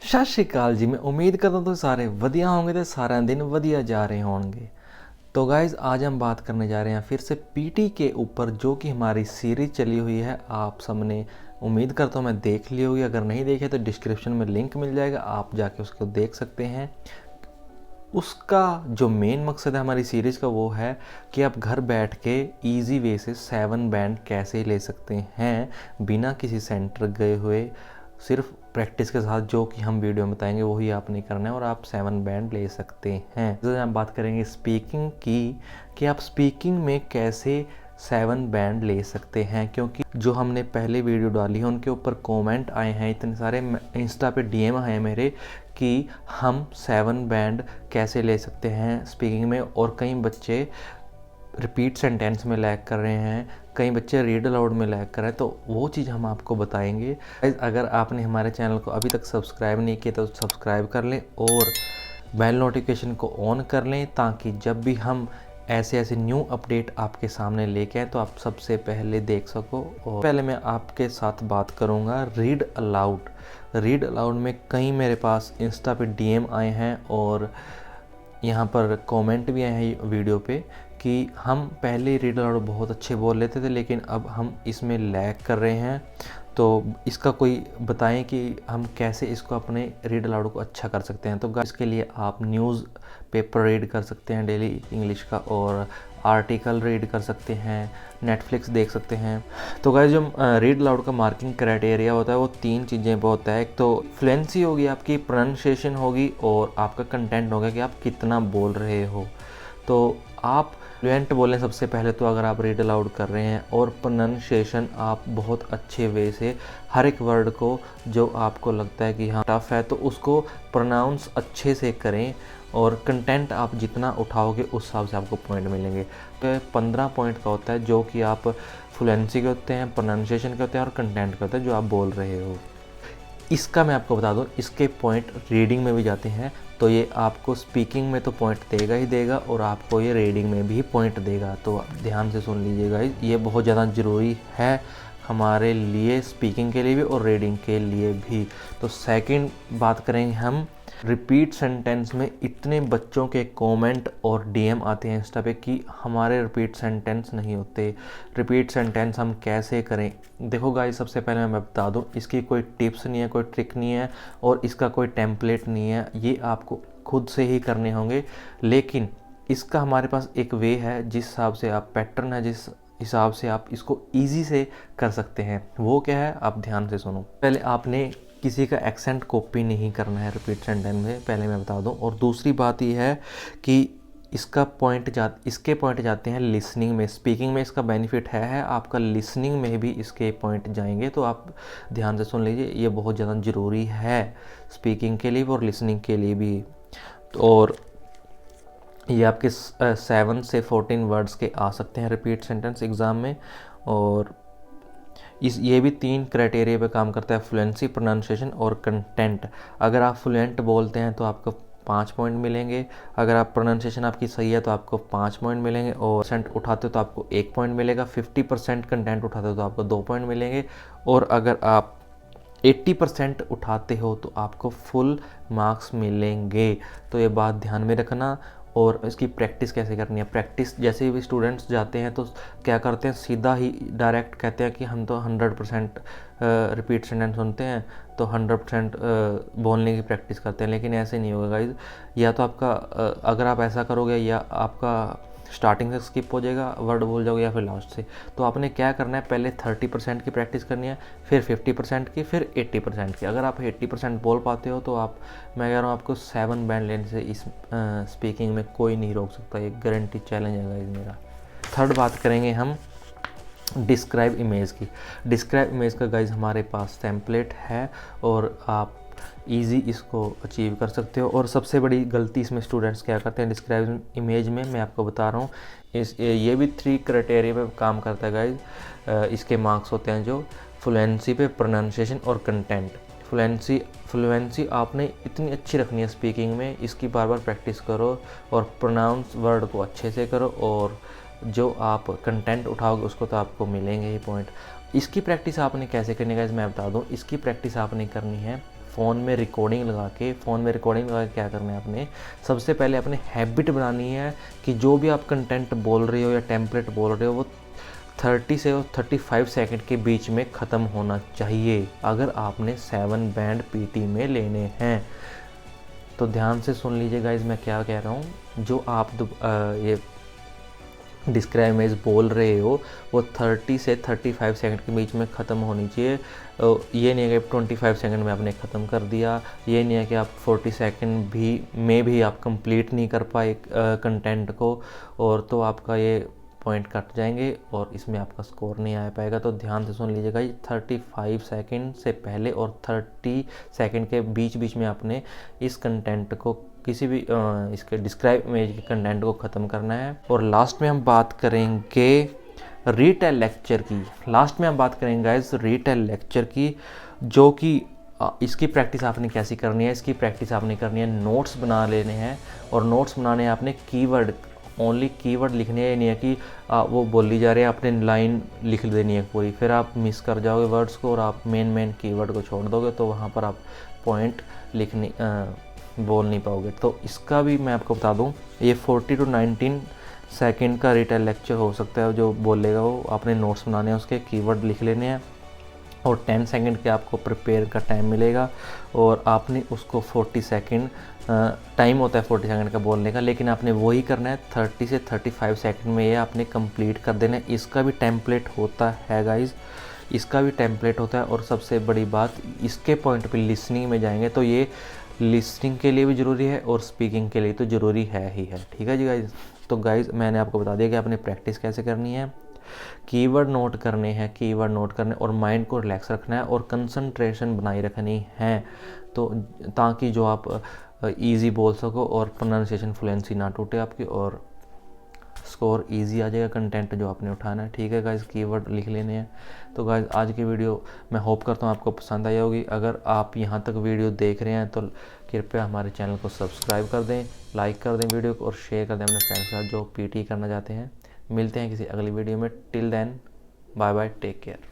ਸਤਿ ਸ਼੍ਰੀ ਅਕਾਲ जी। मैं उम्मीद करता हूँ तो सारे वधिया होंगे तो सारा दिन वधिया जा रहे होंगे। तो गाइज़ आज हम बात करने जा रहे हैं फिर से पीटी के ऊपर, जो कि हमारी सीरीज़ चली हुई है। आप सबने उम्मीद करता हूँ मैं देख ली होगी, अगर नहीं देखे तो डिस्क्रिप्शन में लिंक मिल जाएगा, आप जाके उसको देख सकते हैं। उसका जो मेन मकसद है हमारी सीरीज़ का वो है कि आप घर बैठ के इजी वे से 7 बैंड कैसे ले सकते हैं बिना किसी सेंटर गए हुए, सिर्फ प्रैक्टिस के साथ। जो कि हम वीडियो में बताएंगे वही आपने करना है और आप 7 बैंड ले सकते हैं। तो हम बात करेंगे स्पीकिंग की, कि आप स्पीकिंग में कैसे 7 बैंड ले सकते हैं, क्योंकि जो हमने पहले वीडियो डाली है उनके ऊपर कमेंट आए हैं इतने सारे, इंस्टा पे डीएम आए हैं मेरे कि हम 7 बैंड कैसे ले सकते हैं स्पीकिंग में। और कई बच्चे रिपीट सेंटेंस में लैग कर रहे हैं, कई बच्चे रीड अलाउड में लैग कर रहे हैं, तो वो चीज़ हम आपको बताएंगे। अगर आपने हमारे चैनल को अभी तक सब्सक्राइब नहीं किया तो सब्सक्राइब कर लें और बेल नोटिफिकेशन को ऑन कर लें, ताकि जब भी हम ऐसे ऐसे न्यू अपडेट आपके सामने लेके आए तो आप सबसे पहले देख सको। और पहले मैं आपके साथ बात करूँगा रीड अलाउड। रीड अलाउड में कई मेरे पास इंस्टा पे डीएम आए हैं और यहाँ पर कमेंट भी आए हैं वीडियो पे कि हम पहले रीड अलाउड बहुत अच्छे बोल लेते थे, लेकिन अब हम इसमें लैग कर रहे हैं। तो इसका कोई बताएं कि हम कैसे इसको अपने रीड अलाउड को अच्छा कर सकते हैं। तो इसके लिए आप न्यूज़ पेपर रीड कर सकते हैं डेली इंग्लिश का, और आर्टिकल रीड कर सकते हैं, नेटफ्लिक्स देख सकते हैं। तो गाइस जो रीड अलाउड का मार्किंग क्राइटेरिया होता है वो 3 चीज़ें पे होता है। एक तो फ्लुएंसी होगी, आपकी प्रोनाउंसिएशन होगी, और आपका कंटेंट होगा कि आप कितना बोल रहे हो। तो आप फ्लुएंट बोलें सबसे पहले तो, अगर आप रीड अलाउड कर रहे हैं, और प्रोनाउंसिएशन आप बहुत अच्छे वे से हर एक वर्ड को जो आपको लगता है कि हाँ टफ है तो उसको प्रोनाउंस अच्छे से करें, और कंटेंट आप जितना उठाओगे उस हिसाब से आपको पॉइंट मिलेंगे। तो 15 पॉइंट का होता है, जो कि आप फ्लुएंसी के होते हैं, प्रोनाउंसिएशन के होते हैं और कंटेंट के होते हैं जो आप बोल रहे हो। इसका मैं आपको बता दूं, इसके पॉइंट रीडिंग में भी जाते हैं, तो ये आपको स्पीकिंग में तो पॉइंट देगा ही देगा, और आपको ये रीडिंग में भी पॉइंट देगा। तो आप ध्यान से सुन लीजिएगा, ये बहुत ज़्यादा ज़रूरी है हमारे लिए, स्पीकिंग के लिए भी और रीडिंग के लिए भी। तो सेकंड बात करेंगे हम रिपीट सेंटेंस में। इतने बच्चों के कमेंट और डीएम आते हैं इंस्टा पे कि हमारे रिपीट सेंटेंस नहीं होते। रिपीट सेंटेंस हम कैसे करें? देखो गाइस, सबसे पहले मैं बता दूं, इसकी कोई टिप्स नहीं है, कोई ट्रिक नहीं है, और इसका कोई टेम्पलेट नहीं है, ये आपको खुद से ही करने होंगे। लेकिन इसका हमारे पास एक वे है, जिस हिसाब से आप पैटर्न है, जिस हिसाब से आप इसको ईजी से कर सकते हैं। वो क्या है, आप ध्यान से सुनो। पहले आपने किसी का एक्सेंट कॉपी नहीं करना है रिपीट सेंटेंस में, पहले मैं बता दूं। और दूसरी बात ये है कि इसके पॉइंट जाते हैं लिसनिंग में। स्पीकिंग में इसका बेनिफिट है, आपका लिसनिंग में भी इसके पॉइंट जाएंगे। तो आप ध्यान से सुन लीजिए, ये बहुत ज़्यादा ज़रूरी है स्पीकिंग के लिए और लिसनिंग के लिए भी। और ये आपके 7 से 14 वर्ड्स के आ सकते हैं रिपीट सेंटेंस एग्ज़ाम में। और ये भी 3 क्राइटेरिया पे काम करता है, फ्लुएंसी, प्रोनाउंसिएशन और कंटेंट। अगर आप फ्लुएंट बोलते हैं तो आपको 5 पॉइंट मिलेंगे, अगर आप प्रोनाउंसिएशन आपकी सही है तो आपको 5 पॉइंट मिलेंगे, और % उठाते हो तो आपको 1 पॉइंट मिलेगा, 50% कंटेंट उठाते हो तो आपको 2 पॉइंट मिलेंगे, और अगर आप 80% उठाते हो तो आपको फुल मार्क्स मिलेंगे। तो ये बात ध्यान में रखना। और इसकी प्रैक्टिस कैसे करनी है? प्रैक्टिस जैसे भी स्टूडेंट्स जाते हैं तो क्या करते हैं, सीधा ही डायरेक्ट कहते हैं कि हम तो 100% रिपीट सेंटेंस सुनते हैं तो 100% बोलने की प्रैक्टिस करते हैं, लेकिन ऐसे नहीं होगा गाइज। या तो आपका अगर आप ऐसा करोगे, या आपका स्टार्टिंग से स्किप हो जाएगा, वर्ड भूल जाओगे, या फिर लास्ट से। तो आपने क्या करना है, पहले 30% की प्रैक्टिस करनी है, फिर 50% की, फिर 80% की। अगर आप 80% बोल पाते हो तो आप, मैं कह रहा हूँ, आपको 7 बैंड लेने से इस स्पीकिंग में कोई नहीं रोक सकता। ये गारंटी चैलेंज है गाइस मेरा। थर्ड बात करेंगे हम डिस्क्राइब इमेज की। डिस्क्राइब इमेज का गाइज हमारे पास टेम्पलेट है, और आप इजी इसको अचीव कर सकते हो। और सबसे बड़ी गलती इसमें स्टूडेंट्स क्या करते हैं डिस्क्राइब इमेज में, मैं आपको बता रहा हूँ। ये भी 3 क्राइटेरिया पे काम करता है गाइज। इसके मार्क्स होते हैं जो फ्लुएंसी पे, प्रोनाउंसिएशन और कंटेंट। फ्लुएंसी आपने इतनी अच्छी रखनी है स्पीकिंग में, इसकी बार बार प्रैक्टिस करो, और प्रोनाउंस वर्ड को अच्छे से करो, और जो आप कंटेंट उठाओगे उसको तो आपको मिलेंगे ही पॉइंट। इसकी प्रैक्टिस आपने कैसे करनी है गाइस, मैं बता दूं। इसकी प्रैक्टिस आपने करनी है फ़ोन में रिकॉर्डिंग लगा के क्या करना है आपने, सबसे पहले अपने हैबिट बनानी है कि जो भी आप कंटेंट बोल रहे हो या टेम्पलेट बोल रहे हो वो 30 से और 35 सेकंड के बीच में ख़त्म होना चाहिए अगर आपने 7 बैंड पीटी में लेने हैं। तो ध्यान से सुन लीजिए गाइज मैं क्या कह रहा हूँ। जो आप ये डिस्क्राइब इमेज बोल रहे हो वो 30 से 35 सेकंड के बीच में ख़त्म होनी चाहिए। ये नहीं है कि 25 सेकंड में आपने ख़त्म कर दिया, ये नहीं है कि आप 40 सेकंड भी आप कंप्लीट नहीं कर पाए कंटेंट को, और तो आपका ये पॉइंट कट जाएंगे और इसमें आपका स्कोर नहीं आ पाएगा। तो ध्यान से सुन लीजिएगा, ये 35 सेकंड से पहले और 30 सेकंड के बीच में आपने इस कंटेंट को किसी भी इसके डिस्क्राइब इमेज के कंटेंट को ख़त्म करना है। और लास्ट में हम बात करेंगे रीटेल लेक्चर की। गाइस रीटेल लेक्चर की, जो कि इसकी प्रैक्टिस आपने कैसी करनी है, इसकी प्रैक्टिस आपने करनी है, नोट्स बना लेने हैं। और नोट्स बनाने हैं आपने कीवर्ड, ओनली कीवर्ड लिखने हैं। नहीं है कि वो बोली जा रही है आपने लाइन लिख देनी है पूरी, फिर आप मिस कर जाओगे वर्ड्स को और आप मेन कीवर्ड को छोड़ दोगे, तो वहाँ पर आप पॉइंट बोल नहीं पाओगे। तो इसका भी मैं आपको बता दूं, ये 40 to 19 सेकंड का रिटेल लेक्चर हो सकता है। जो बोलेगा वो आपने नोट्स बनाने हैं, उसके कीवर्ड लिख लेने हैं और 10 सेकंड के आपको प्रिपेयर का टाइम मिलेगा और आपने उसको 40 सेकंड टाइम होता है 40 सेकंड का बोलने का, लेकिन आपने वही करना है 30 से 35 सेकंड में ये आपने कंप्लीट कर देना है। इसका भी टेम्पलेट होता है गाइज़, इसका भी टेम्पलेट होता है। और सबसे बड़ी बात, इसके पॉइंट पे लिसनिंग में जाएंगे तो ये लिसनिंग के लिए भी ज़रूरी है और स्पीकिंग के लिए तो ज़रूरी है ही है। ठीक है जी गाइज़। तो गाइज़ मैंने आपको बता दिया कि आपने प्रैक्टिस कैसे करनी है, कीवर्ड नोट करने और माइंड को रिलैक्स रखना है और कंसंट्रेशन बनाए रखनी है, तो ताकि जो आप इजी बोल सको और प्रोनाउंसिएशन फ्लुएंसी ना टूटे आपकी और स्कोर इजी आ जाएगा कंटेंट जो आपने उठाना है। ठीक है गाइज, कीवर्ड लिख लेने हैं। तो गाइज आज की वीडियो मैं होप करता हूँ आपको पसंद आई होगी। अगर आप यहाँ तक वीडियो देख रहे हैं तो कृपया हमारे चैनल को सब्सक्राइब कर दें, लाइक कर दें वीडियो को और शेयर कर दें अपने फ्रेंड्स के साथ जो पीटी करना चाहते हैं। मिलते हैं किसी अगली वीडियो में। Till then bye bye, take care.